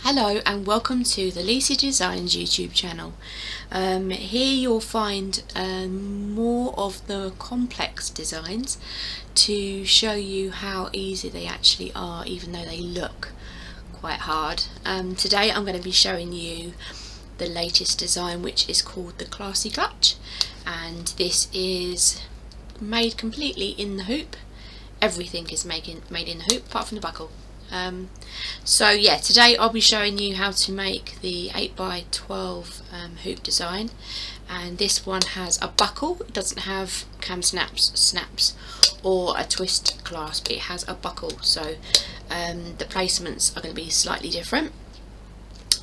Hello and welcome to the Lisa Designs YouTube channel. Here you'll find more of the complex designs to show you how easy they actually are, even though they look quite hard. Today I'm going to be showing you the latest design, which is called the Classy Clutch, and this is made completely in the hoop. Everything is made in the hoop apart from the buckle. So yeah, today I'll be showing you how to make the 8x12 hoop design, and this one has a buckle. It doesn't have cam snaps or a twist clasp, it has a buckle, so the placements are going to be slightly different.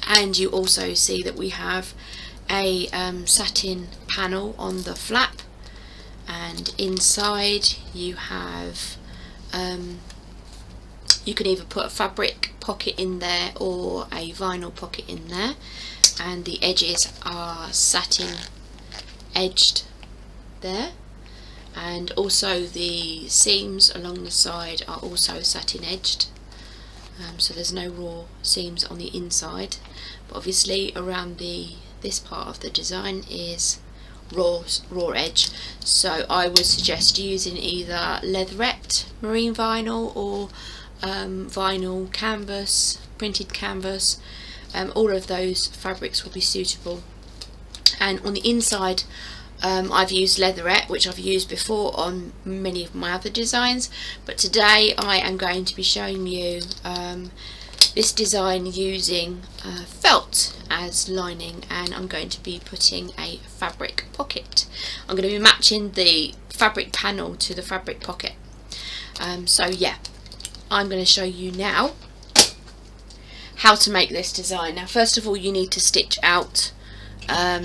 And you also see that we have a satin panel on the flap, and inside you have you can either put a fabric pocket in there or a vinyl pocket in there, and the edges are satin edged there, and also the seams along the side are also satin edged, so there's no raw seams on the inside, but obviously around this part of the design is raw edge. So I would suggest using either leatherette marine vinyl or vinyl canvas, printed canvas. All of those fabrics will be suitable. And on the inside I've used leatherette, which I've used before on many of my other designs, but today I am going to be showing you this design using felt as lining, and I'm going to be putting a fabric pocket. I'm going to be matching the fabric panel to the fabric pocket. So yeah, I'm going to show you now how to make this design. Now first of all, you need to stitch out there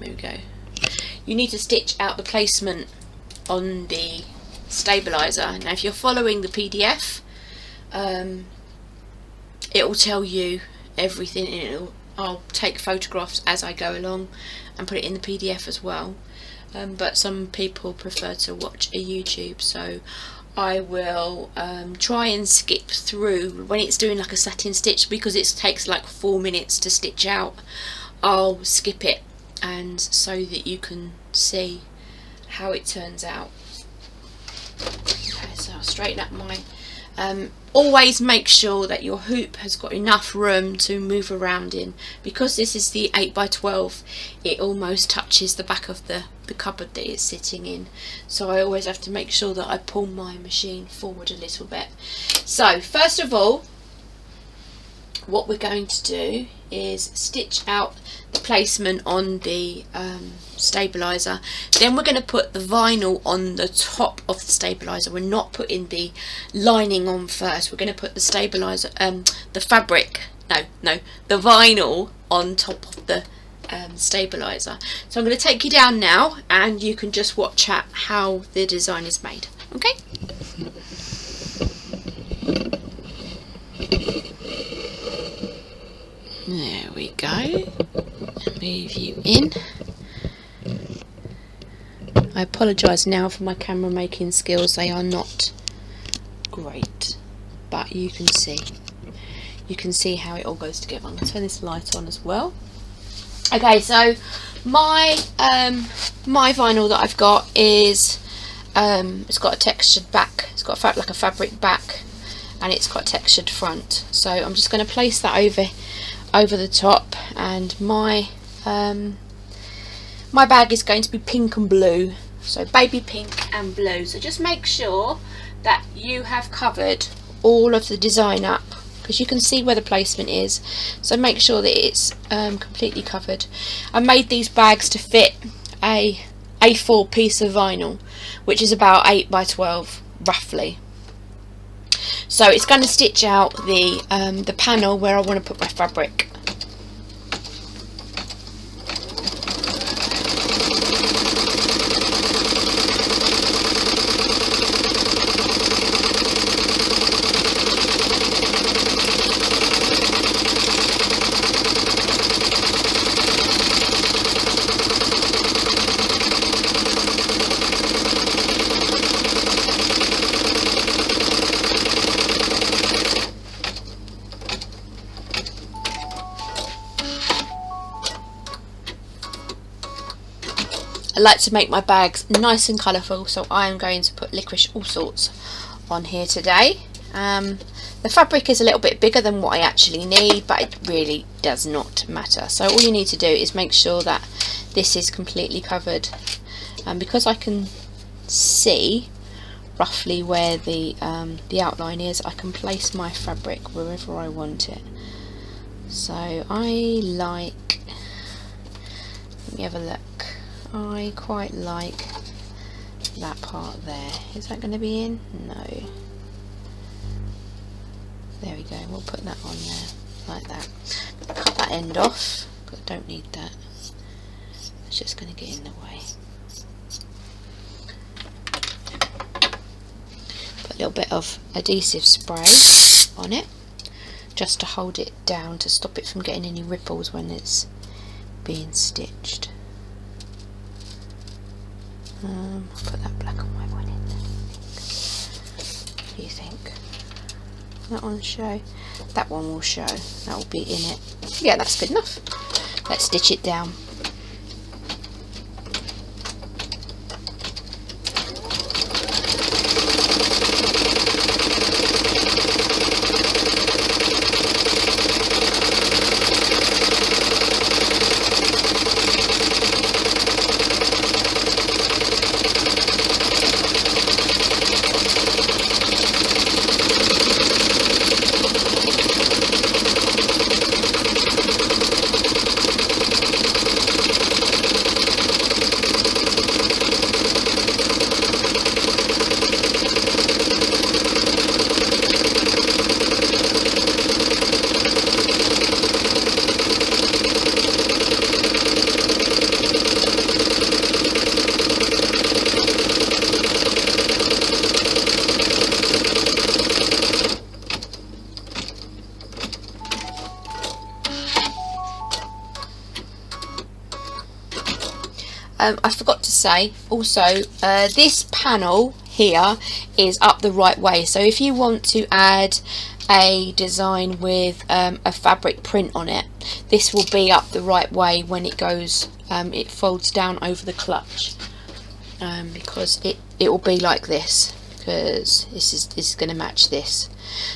we go. You need to stitch out the placement on the stabilizer. Now if you're following the PDF, it will tell you everything, and I'll take photographs as I go along and put it in the PDF as well, but some people prefer to watch a YouTube, so I will try and skip through when it's doing like a satin stitch, because it takes like 4 minutes to stitch out. I'll skip it, and so that you can see how it turns out. Okay, so I'll straighten up my always make sure that your hoop has got enough room to move around in, because this is the 8x12. It almost touches the back of the cupboard that it's sitting in, so I always have to make sure that I pull my machine forward a little bit. So first of all, what we're going to do is stitch out the placement on the stabilizer. Then we're going to put the vinyl on the top of the stabilizer. We're not putting the lining on first. We're going to put the stabilizer, the vinyl on top of the stabilizer. So I'm going to take you down now, and you can just watch how the design is made. Okay. There we go. Move you in. I apologise now for my camera making skills. They are not great, but you can see how it all goes together. I'm going to turn this light on as well. Okay, so my my vinyl that I've got is it's got a textured back. It's got like a fabric back, and it's got a textured front. So I'm just going to place that over the top, and my my bag is going to be pink and blue, so baby pink and blue. So just make sure that you have covered all of the design up, because you can see where the placement is, so make sure that it's completely covered. I made these bags to fit a A4 piece of vinyl, which is about 8x12 roughly. So it's going to stitch out the panel where I want to put my fabric. I like to make my bags nice and colourful, so I am going to put Licorice All Sorts on here today. The fabric is a little bit bigger than what I actually need, but it really does not matter. So all you need to do is make sure that this is completely covered, and because I can see roughly where the outline is, I can place my fabric wherever I want it. So I like, let me have a look, I quite like that part there. Is that going to be in? No. There we go, we'll put that on there, like that. Cut that end off, but I don't need that. It's just going to get in the way. Put a little bit of adhesive spray on it, just to hold it down, to stop it from getting any ripples when it's being stitched. I'll put that black and white one in there. What do you think? That one show? That one will show. That will be in it. Yeah, that's good enough. Let's stitch it down. I forgot to say also, this panel here is up the right way, so if you want to add a design with a fabric print on it, this will be up the right way when it goes, it folds down over the clutch, because it will be like this, because this is going to match this.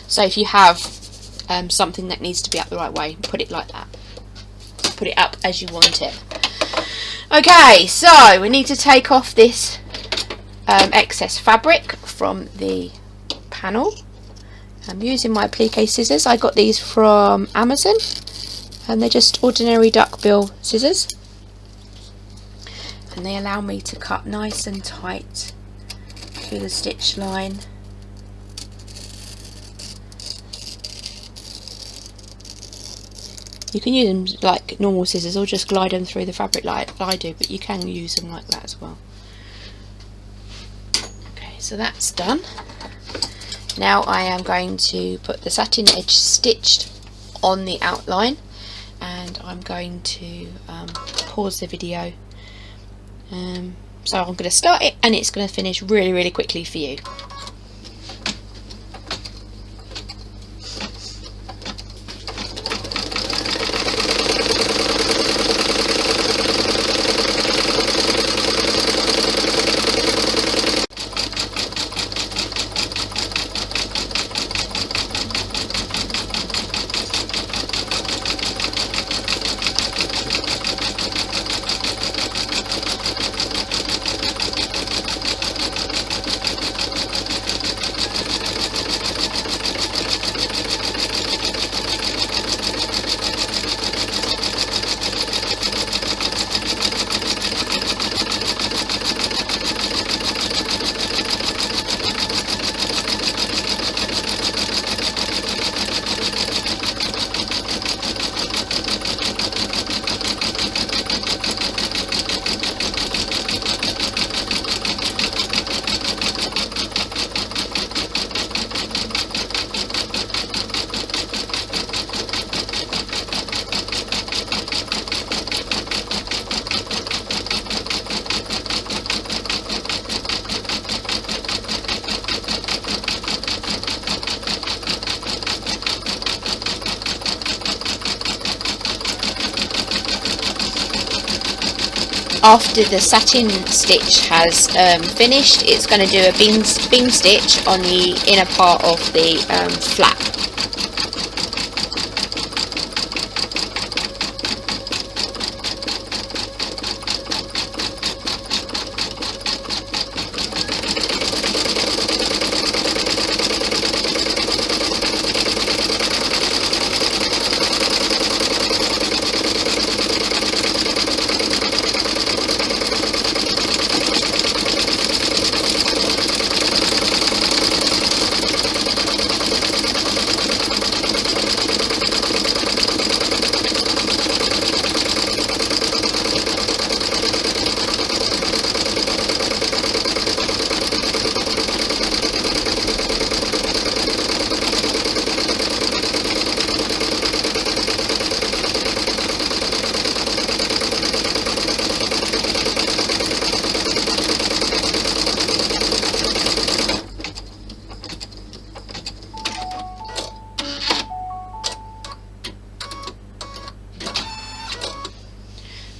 So if you have something that needs to be up the right way, put it like that, put it up as you want it. Okay, so we need to take off this excess fabric from the panel. I'm using my applique scissors. I got these from Amazon, and they're just ordinary duckbill scissors, and they allow me to cut nice and tight through the stitch line. You can use them like normal scissors, or just glide them through the fabric like I do, but you can use them like that as well. Okay, so that's done. Now I am going to put the satin edge stitched on the outline, and I'm going to pause the video. So I'm going to start it, and it's going to finish really quickly for you. after the satin stitch has finished, it's going to do a beam stitch on the inner part of the flap.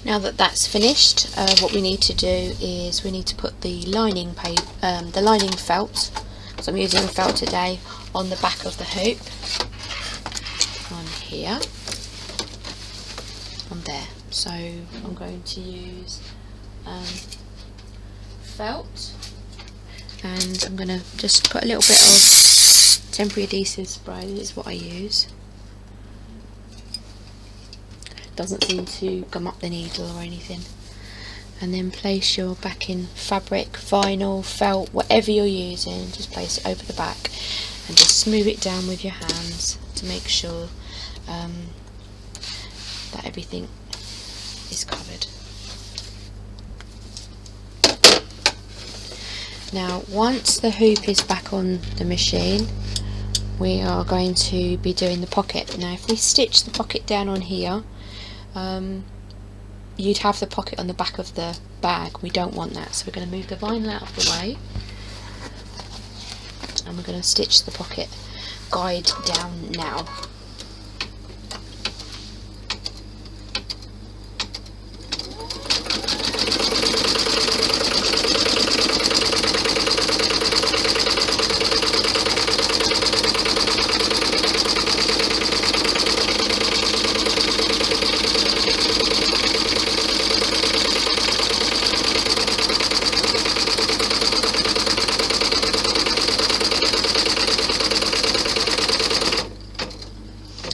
Now that that's finished, what we need to do is we need to put the lining felt, so I'm using felt today, on the back of the hoop, on here, on there. So I'm going to use felt, and I'm going to just put a little bit of temporary adhesive spray. This is what I use. Doesn't seem to gum up the needle or anything. And then place your backing fabric, vinyl, felt, whatever you're using, just place it over the back and just smooth it down with your hands to make sure that everything is covered. Now once the hoop is back on the machine, we are going to be doing the pocket. Now if we stitch the pocket down on here, you'd have the pocket on the back of the bag. We don't want that, so we're going to move the vinyl out of the way, and we're going to stitch the pocket guide down now.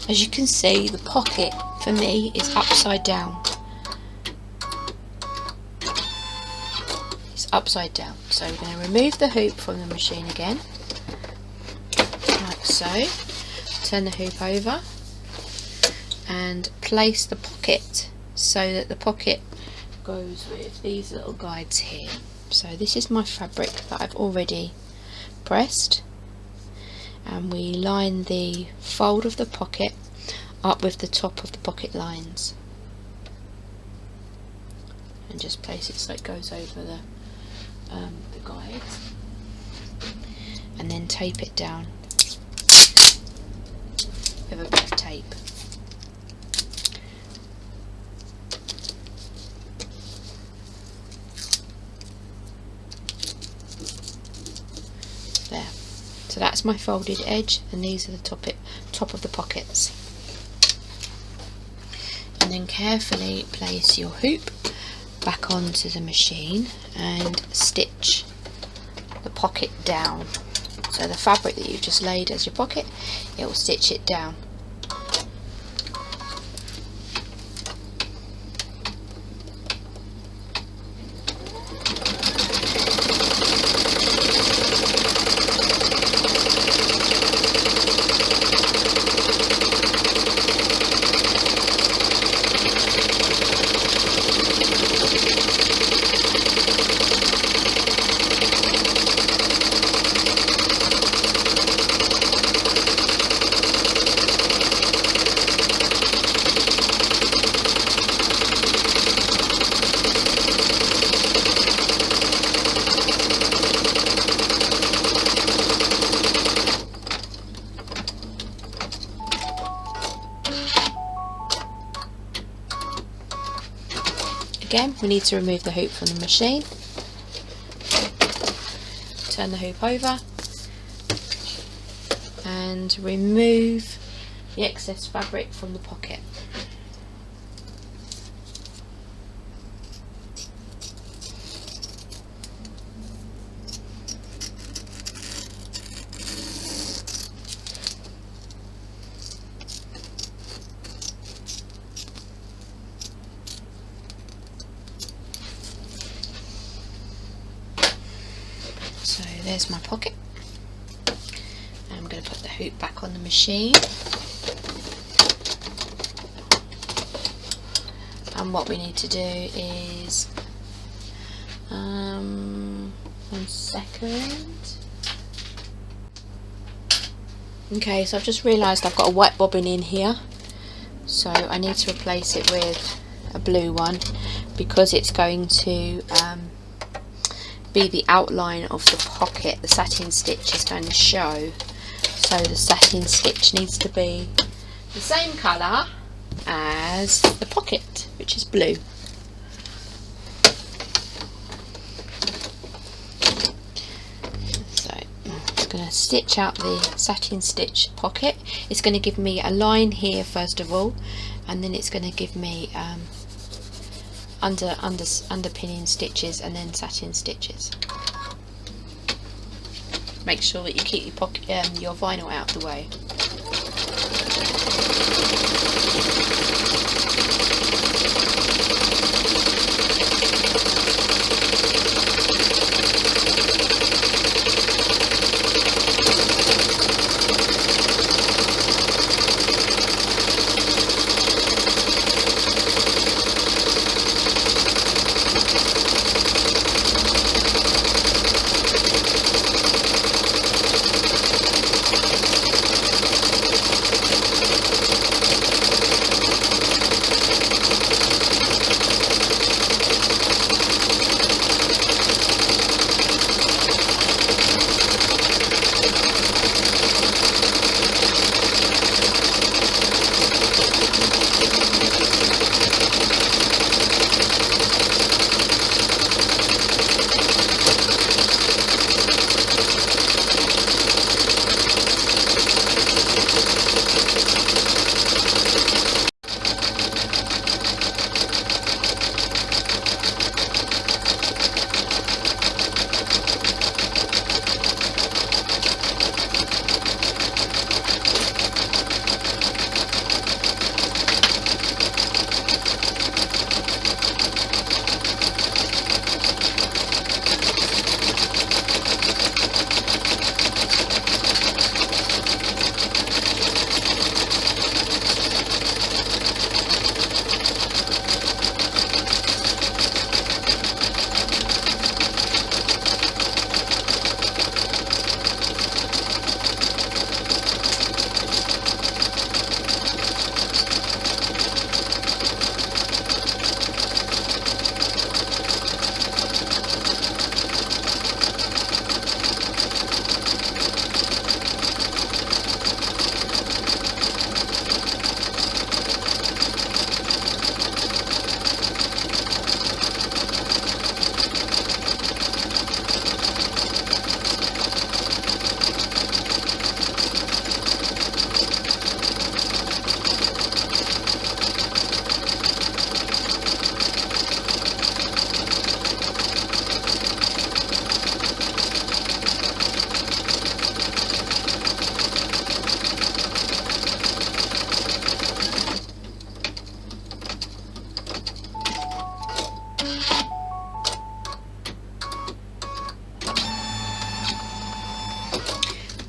As you can see, the pocket for me is upside down. It's upside down. So we're going to remove the hoop from the machine again, like so. Turn the hoop over and place the pocket so that the pocket goes with these little guides here. So this is my fabric that I've already pressed, and we line the fold of the pocket up with the top of the pocket lines, and just place it so it goes over the guides, and then tape it down with a bit of tape. There. So that's my folded edge, and these are the top of the pockets. And then carefully place your hoop back onto the machine and stitch the pocket down. So the fabric that you've just laid as your pocket, it will stitch it down. again, we need to remove the hoop from the machine. Turn the hoop over and remove the excess fabric from the pocket. So there's my pocket. I'm going to put the hoop back on the machine. And what we need to do is, 1 second. Okay, so I've just realised I've got a white bobbin in here, so I need to replace it with a blue one because it's going to be the outline of the pocket. The satin stitch is going to show, so the satin stitch needs to be the same colour as the pocket, which is blue. So I'm just going to stitch out the satin stitch pocket. It's going to give me a line here first of all, and then it's going to give me underpinning stitches and then satin stitches. Make sure that you keep your pocket, your vinyl out of the way.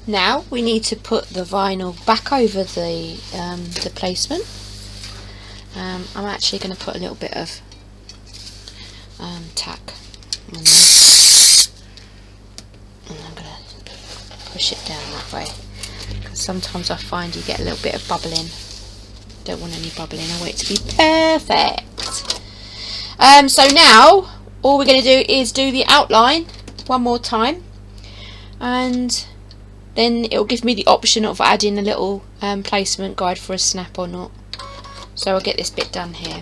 Now we need to put the vinyl back over the placement. I'm actually going to put a little bit of tack on there, and I'm going to push it down that way, because sometimes I find you get a little bit of bubbling. Don't want any bubbling, I want it to be perfect. So now all we're going to do is do the outline one more time, and then it will give me the option of adding a little placement guide for a snap or not. So I'll get this bit done here.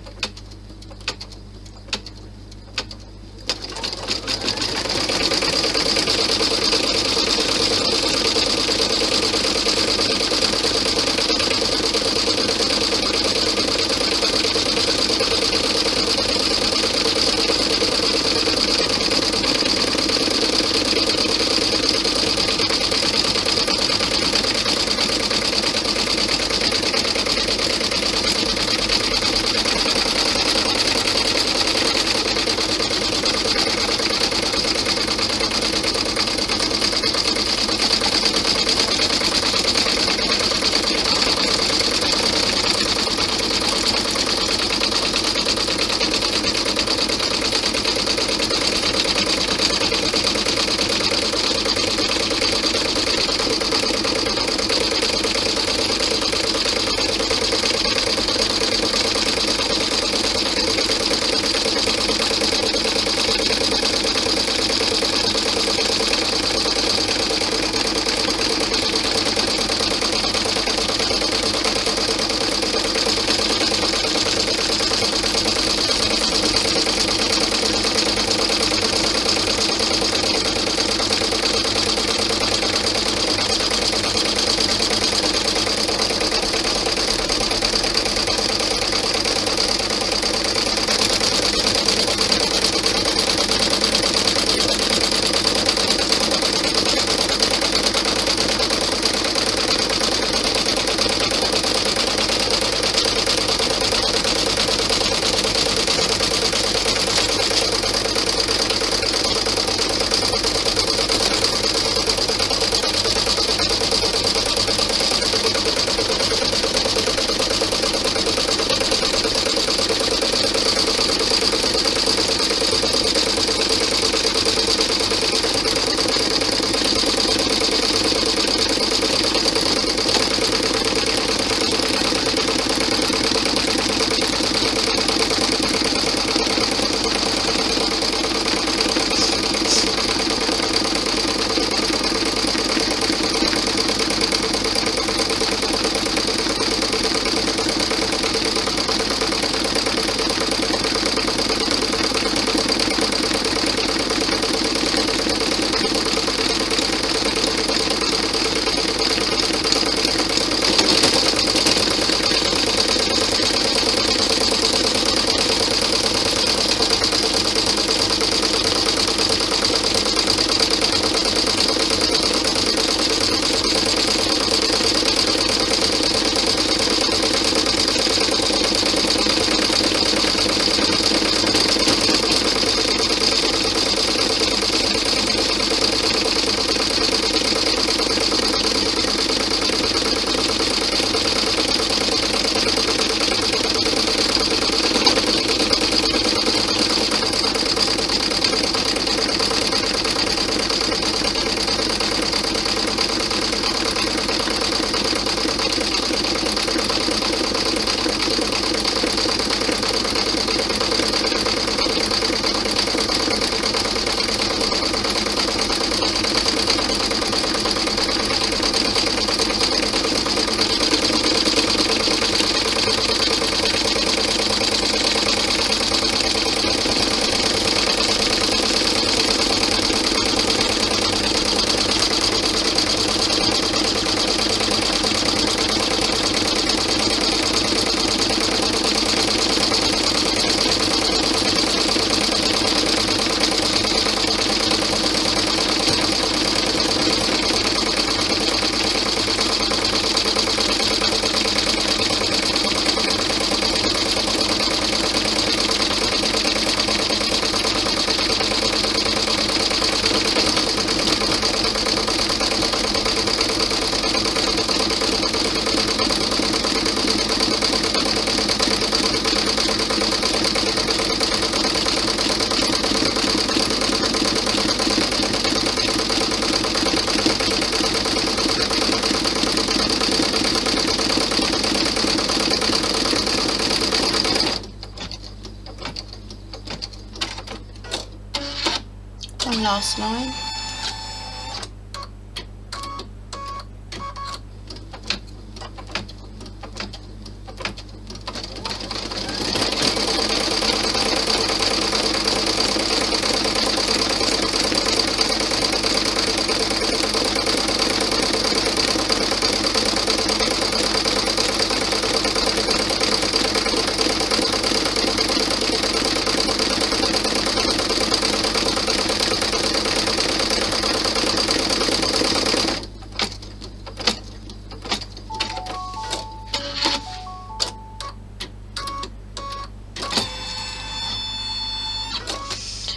last line.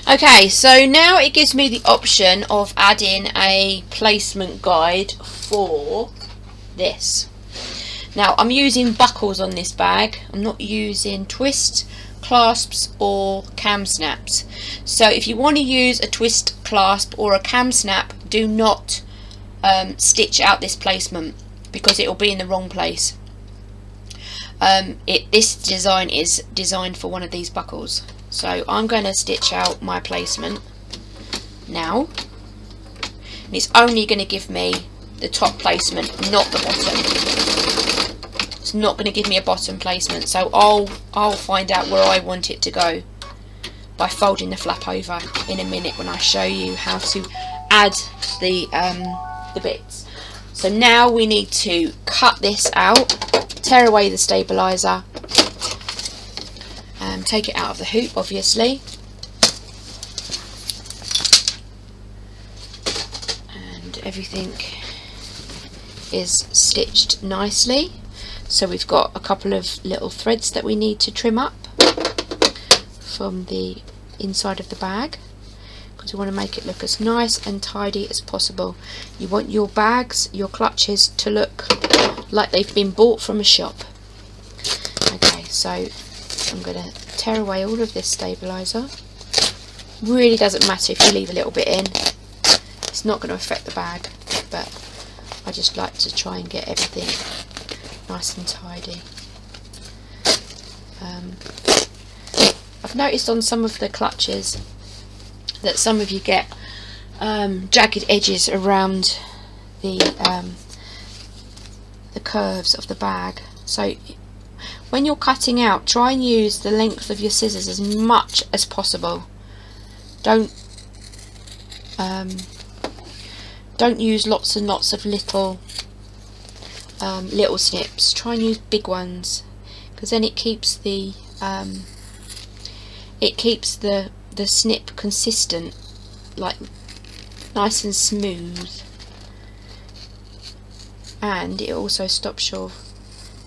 Okay, so now it gives me the option of adding a placement guide for this. Now I'm using buckles on this bag. I'm not using twist, clasps or cam snaps. So if you want to use a twist, clasp or a cam snap, do not stitch out this placement because it will be in the wrong place. This design is designed for one of these buckles. So I'm going to stitch out my placement now, and it's only going to give me the top placement, not the bottom. It's not going to give me a bottom placement, so I'll find out where I want it to go by folding the flap over in a minute when I show you how to add the bits. So now we need to cut this out, tear away the stabilizer. Take it out of the hoop, obviously, and everything is stitched nicely. So we've got a couple of little threads that we need to trim up from the inside of the bag because we want to make it look as nice and tidy as possible. You want your bags, your clutches to look like they've been bought from a shop. Okay, so I'm going to tear away all of this stabiliser. Really doesn't matter if you leave a little bit in, it's not going to affect the bag, but I just like to try and get everything nice and tidy. I've noticed on some of the clutches that some of you get jagged edges around the curves of the bag, so when you're cutting out, try and use the length of your scissors as much as possible. Don't use lots and lots of little snips. Try and use big ones because then it keeps the snip consistent, like nice and smooth, and it also stops your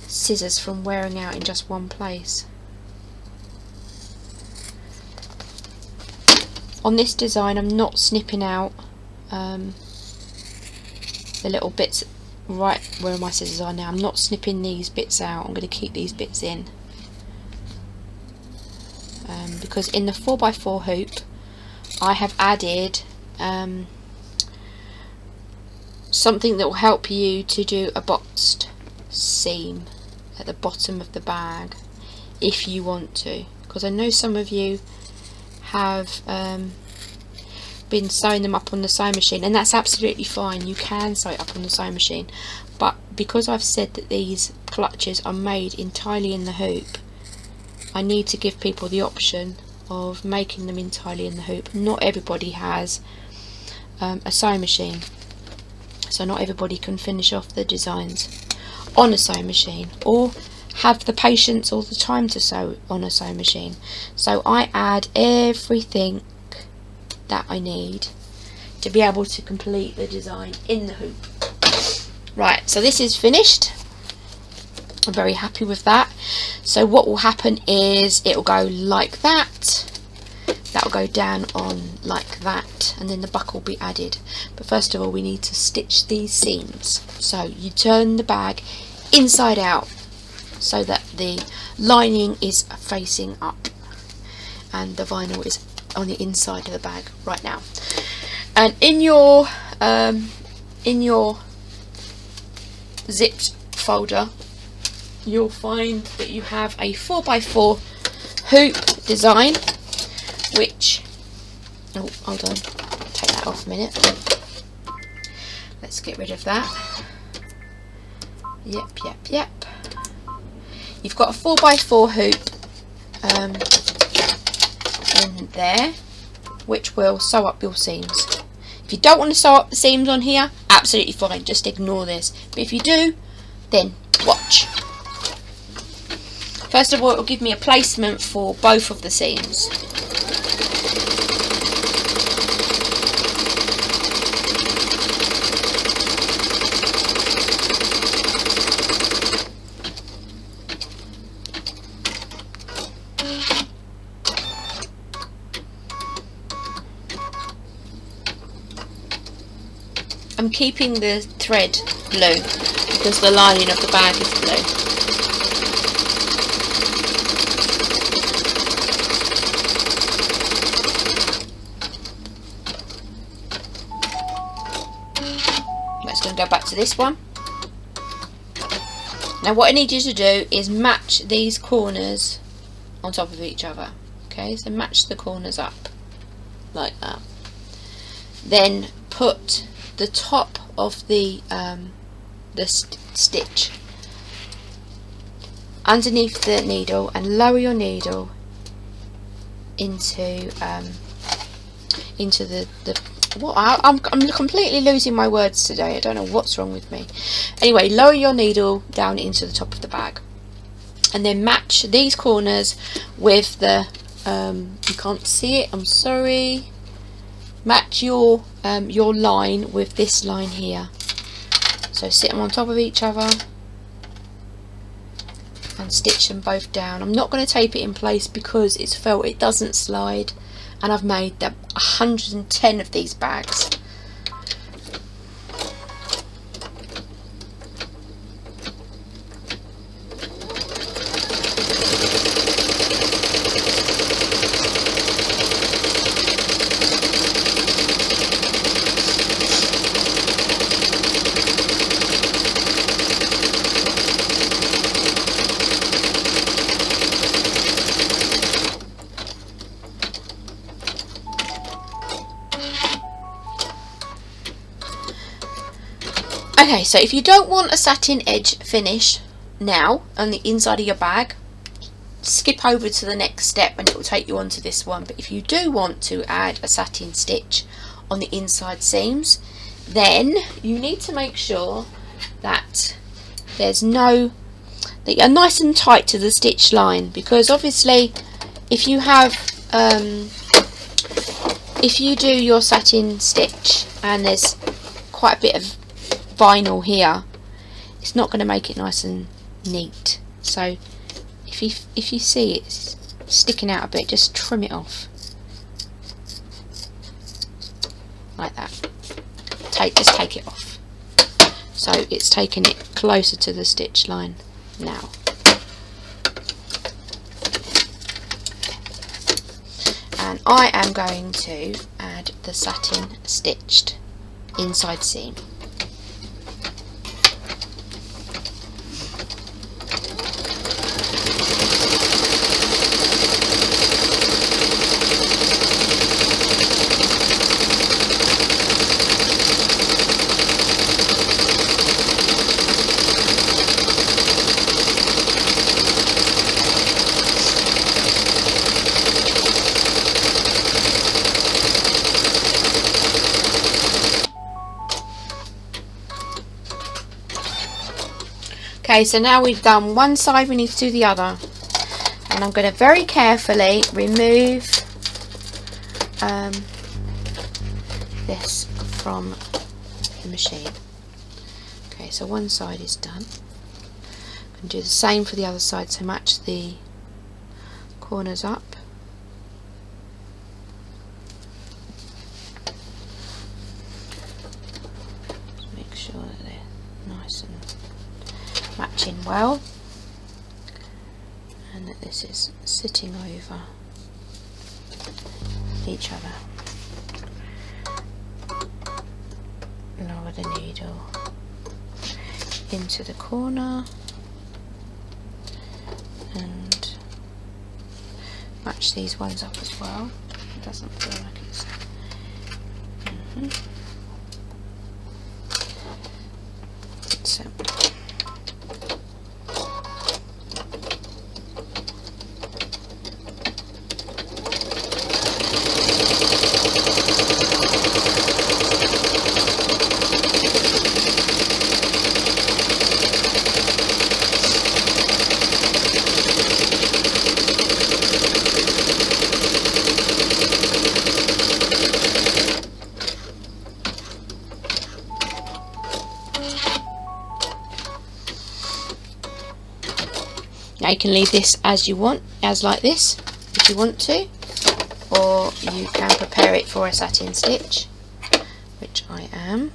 scissors from wearing out in just one place. On this design I'm not snipping out the little bits right where my scissors are now. I'm not snipping these bits out, I'm going to keep these bits in because in the 4x4 hoop I have added something that will help you to do a boxed seam at the bottom of the bag if you want to, because I know some of you have been sewing them up on the sewing machine, and that's absolutely fine. You can sew it up on the sewing machine, but because I've said that these clutches are made entirely in the hoop, I need to give people the option of making them entirely in the hoop. Not everybody has a sewing machine, so not everybody can finish off the designs on a sewing machine or have the patience or the time to sew on a sewing machine. So I add everything that I need to be able to complete the design in the hoop. Right, so this is finished. I'm very happy with that. So what will happen is it will go like that, that will go down on like that, and then the buckle will be added. But first of all we need to stitch these seams. So you turn the bag inside out so that the lining is facing up and the vinyl is on the inside of the bag right now. And in your zipped folder you'll find that you have a 4x4 hoop design, which, oh hold on, take off a minute. Let's get rid of that. Yep. You've got a 4x4 hoop in there, which will sew up your seams. If you don't want to sew up the seams on here, absolutely fine, just ignore this. But if you do, then watch. First of all, it will give me a placement for both of the seams. I'm keeping the thread blue because the lining of the bag is blue. Let's go back to this one. Now what I need you to do is match these corners on top of each other. Okay, so match the corners up like that. Then put the top of the stitch underneath the needle and lower your needle into the what I'm completely losing my words today. I don't know what's wrong with me. Anyway, lower your needle down into the top of the bag and then match these corners with the you can't see it, I'm sorry. Match your line with this line here. So sit them on top of each other and stitch them both down. I'm not going to tape it in place because it's felt, it doesn't slide, and I've made 110 of these bags. Okay, so if you don't want a satin edge finish now on the inside of your bag, skip over to the next step and it will take you on to this one. But if you do want to add a satin stitch on the inside seams, then you need to make sure that there's that you're nice and tight to the stitch line, because obviously if you have if you do your satin stitch and there's quite a bit of vinyl here, it's not going to make it nice and neat. So if you see it's sticking out a bit, just trim it off like that. Just take it off, so it's taking it closer to the stitch line now. And I am going to add the satin stitched inside seam. Okay, so now we've done one side, we need to do the other, and I'm going to very carefully remove this from the machine. Okay, so one side is done. I'm going to do the same for the other side, so match the corners up. Just make sure that they're nice and matching well, and that this is sitting over each other. Lower the needle into the corner and match these ones up as well. It doesn't feel like it's So now you can leave this as you want, as like this, if you want to, or you can prepare it for a satin stitch, which I am.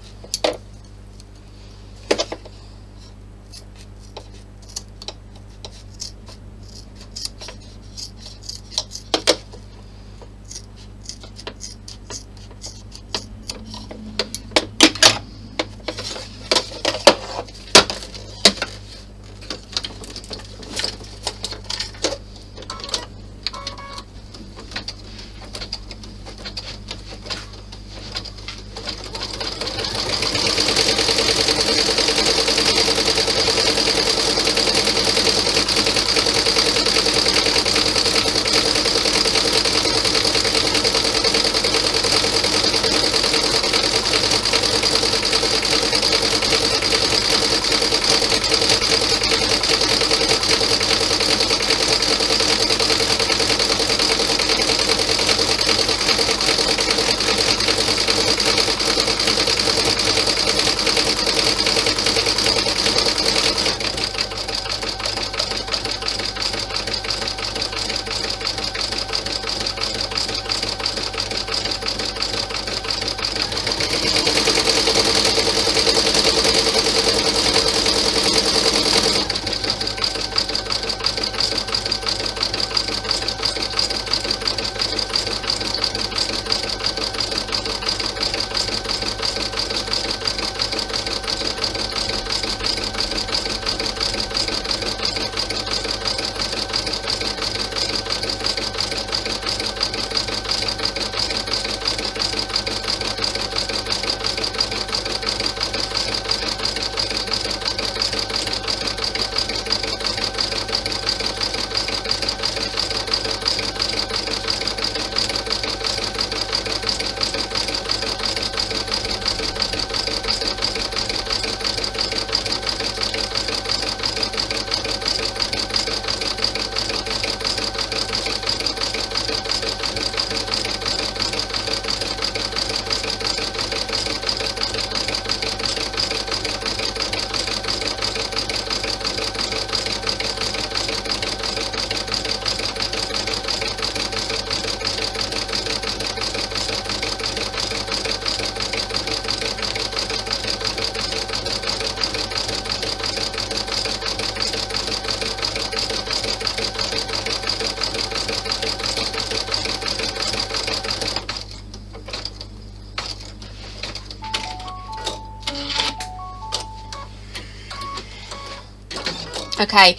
Okay,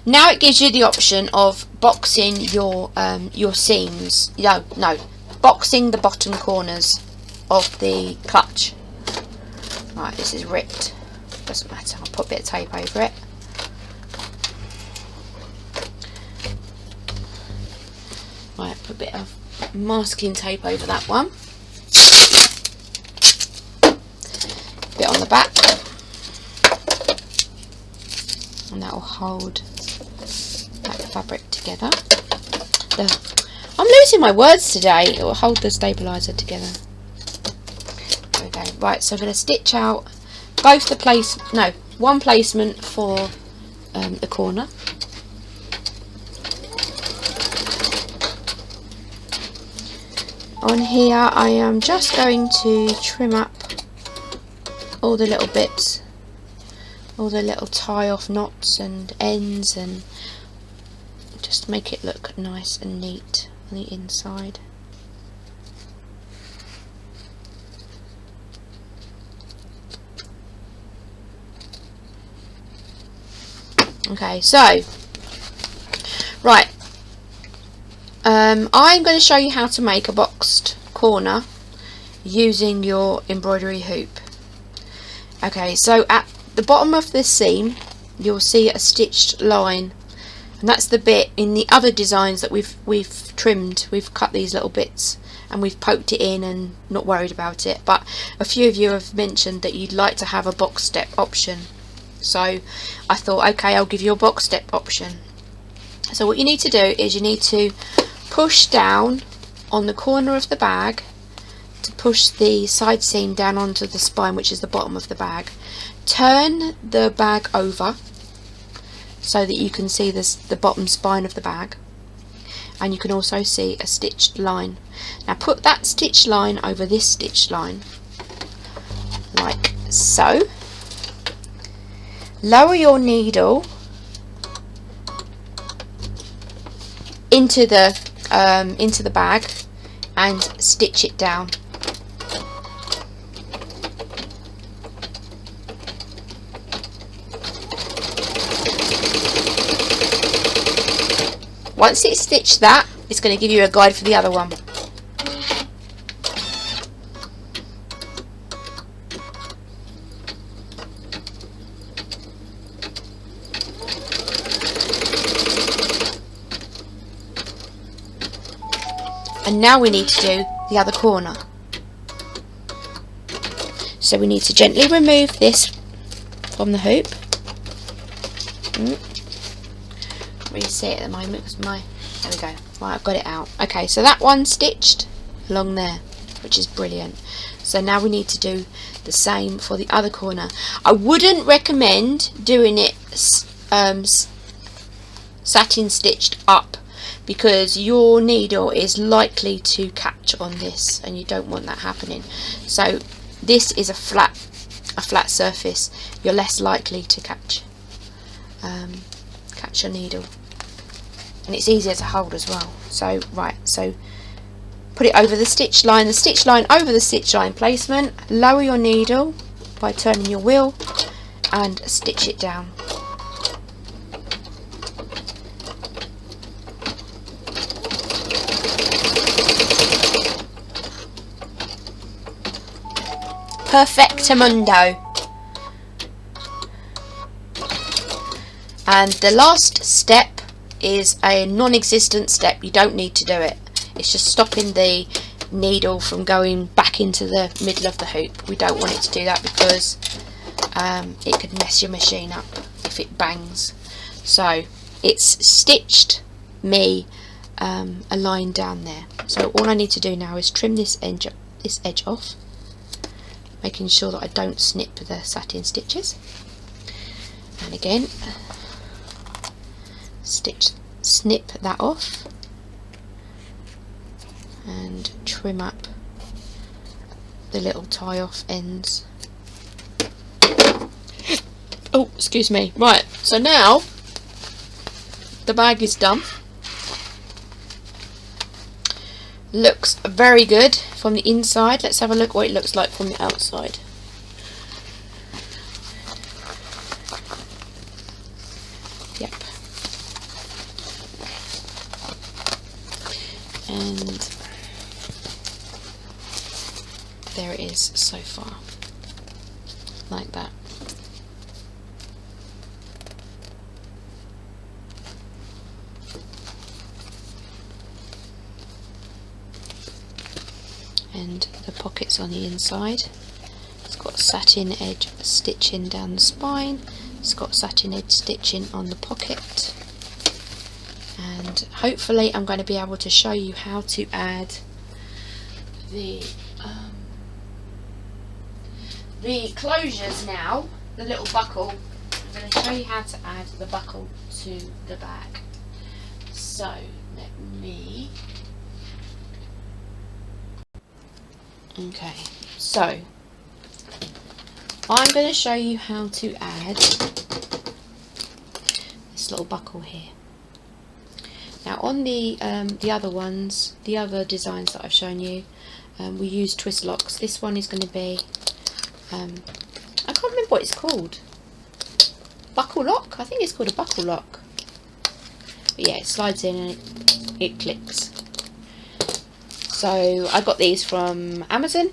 now it gives you the option of boxing your seams. No, boxing the bottom corners of the clutch. Right, this is ripped. Doesn't matter. I'll put a bit of tape over it. Right, put a bit of masking tape over that one. Bit on the back. And that will hold that fabric together. I'm losing my words today. It will hold the stabiliser together. Okay, right, so I'm going to stitch out both the one placement for the corner. On here I am just going to trim up all the little bits, all the little tie off knots and ends, and just make it look nice and neat on the inside. Okay, so right, I'm going to show you how to make a boxed corner using your embroidery hoop. Okay, so at the bottom of this seam you'll see a stitched line, and that's the bit in the other designs that we've trimmed. We've cut these little bits and we've poked it in and not worried about it, but a few of you have mentioned that you'd like to have a box step option, so I thought, okay, I'll give you a box step option. So what you need to do is you need to push down on the corner of the bag to push the side seam down onto the spine, which is the bottom of the bag. Turn the bag over so that you can see the bottom spine of the bag, and you can also see a stitched line. Now put that stitched line over this stitched line like so. Lower your needle into the bag and stitch it down. Once it's stitched that, it's going to give you a guide for the other one. And now we need to do the other corner. So we need to gently remove this from the hoop. Really see it at the moment because there we go. Right, I've got it out. Okay, so that one's stitched along there, which is brilliant. So now we need to do the same for the other corner. I wouldn't recommend doing it satin stitched up, because your needle is likely to catch on this and you don't want that happening. So this is a flat surface. You're less likely to catch your needle, and it's easier to hold as well. So right, so put it over the stitch line over the stitch line placement. Lower your needle by turning your wheel and stitch it down. Perfectamundo. And the last step is a non-existent step. You don't need to do it. It's just stopping the needle from going back into the middle of the hoop. We don't want it to do that because it could mess your machine up if it bangs. So it's stitched me a line down there. So all I need to do now is trim this edge off, making sure that I don't snip the satin stitches, and again snip that off and trim up the little tie off ends. Oh, excuse me. Right, so now the bag is done. Looks very good from the inside. Let's have a look what it looks like from the outside. Yep. And there it is so far, like that. And the pockets on the inside. It's got satin edge stitching down the spine. It's got satin edge stitching on the pocket. And hopefully I'm going to be able to show you how to add the closures now, the little buckle. I'm going to show you how to add the buckle to the bag. So let me... Okay, so I'm going to show you how to add this little buckle here. Now on the other ones, the other designs that I've shown you, we use twist locks. This one is going to be, I can't remember what it's called. Buckle lock? I think it's called a buckle lock. But yeah, it slides in and it clicks. So I got these from Amazon,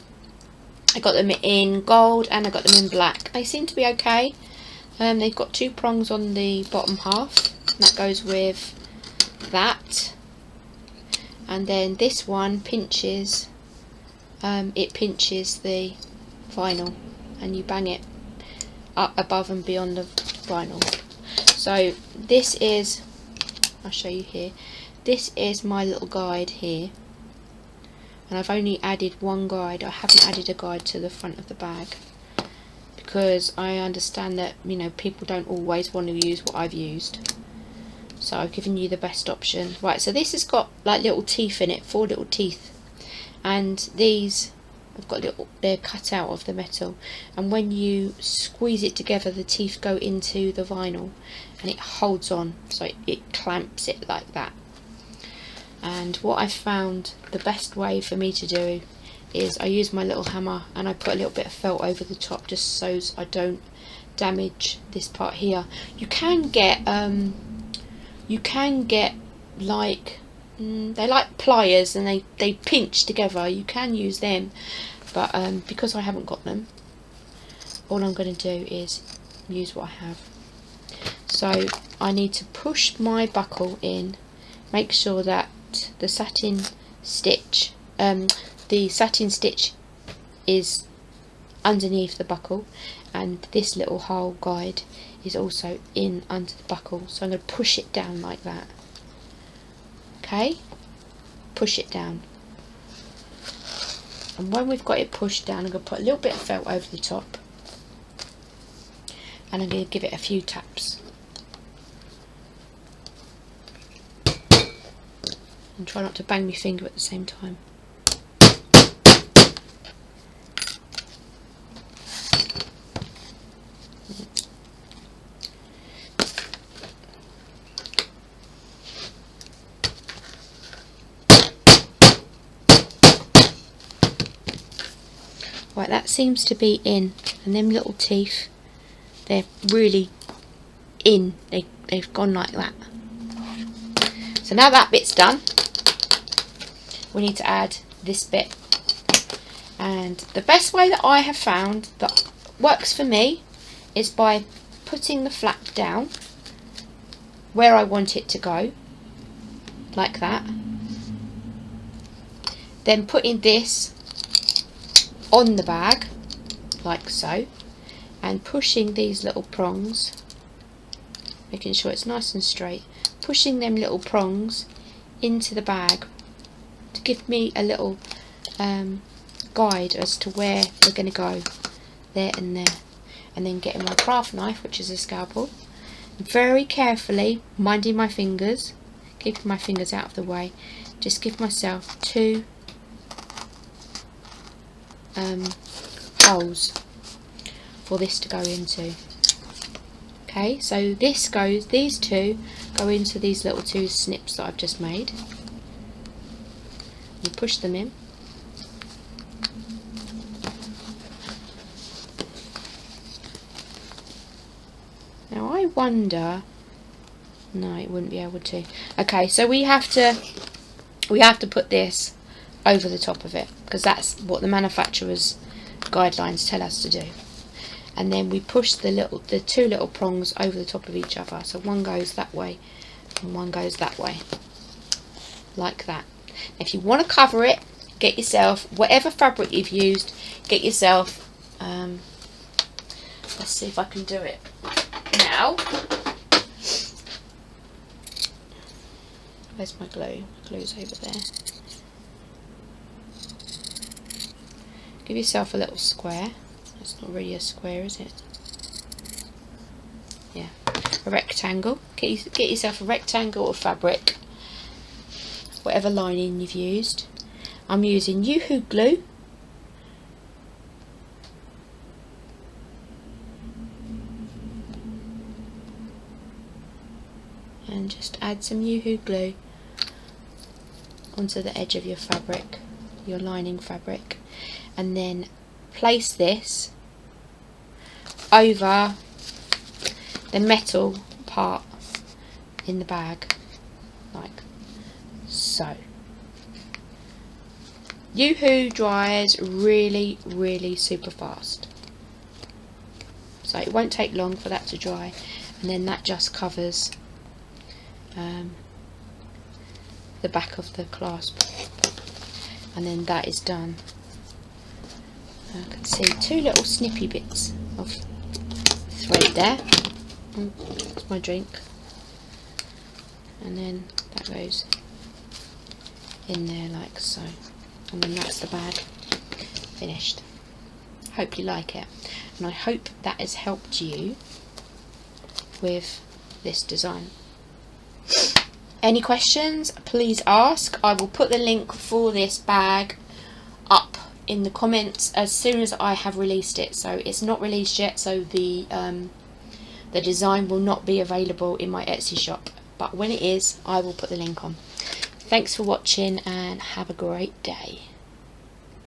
I got them in gold and I got them in black. They seem to be okay. They've got 2 prongs on the bottom half, and that goes with that. And then this one pinches, it pinches the vinyl, and you bang it up above and beyond the vinyl. So this is, I'll show you here, this is my little guide here, and I've only added 1 guide. I haven't added a guide to the front of the bag because I understand that, you know, people don't always want to use what I've used, so I've given you the best option. Right, so this has got like little teeth in it, 4 little teeth, and these have got little, they're cut out of the metal, and when you squeeze it together the teeth go into the vinyl and it holds on, so it clamps it like that. And what I found the best way for me to do is I use my little hammer and I put a little bit of felt over the top just so I don't damage this part here. You can get like they're like pliers and they pinch together. You can use them, but because I haven't got them, all I'm going to do is use what I have. So I need to push my buckle in, make sure that the satin stitch is underneath the buckle, and this little hole guide is also in under the buckle. So I'm going to push it down like that. Okay, push it down, and when we've got it pushed down, I'm going to put a little bit of felt over the top, and I'm going to give it a few taps, and try not to bang my finger at the same time. Right, that seems to be in, and them little teeth, they're really in, they've gone like that. So now that bit's done, we need to add this bit, and the best way that I have found that works for me is by putting the flap down where I want it to go, like that, then putting this on the bag like so, and pushing these little prongs, making sure it's nice and straight, pushing them little prongs into the bag to give me a little guide as to where they're going to go, there and there. And then getting my craft knife, which is a scalpel, very carefully minding my fingers, keeping my fingers out of the way, just give myself 2 holes for this to go into. Okay, so these 2 go into these little 2 snips that I've just made. You push them in. Now I wonder, no, it wouldn't be able to. Okay, so we have to put this over the top of it, because that's what the manufacturer's guidelines tell us to do. And then we push the 2 little prongs over the top of each other, so one goes that way and one goes that way, like that. If you want to cover it, get yourself whatever fabric you've used, get yourself let's see if I can do it now. Where's my glue? My glue's over there. Give yourself a little square. That's not really a square, is it? Yeah, a rectangle. Get yourself a rectangle of fabric, whatever lining you've used. I'm using Yoo-hoo glue. And just add some Yoo-hoo glue onto the edge of your fabric, your lining fabric, and then place this over the metal part in the bag, like so. Yoo-hoo dries really, really super fast. So it won't take long for that to dry, and then that just covers the back of the clasp, and then that is done. I can see two little snippy bits of thread there. Oh, that's my drink. And then that goes in there like so, and then that's the bag finished. Hope you like it, and I hope that has helped you with this design. Any questions, please ask. I will put the link for this bag up in the comments as soon as I have released it. So it's not released yet, so the design will not be available in my Etsy shop, but when it is, I will put the link on. Thanks for watching and have a great day.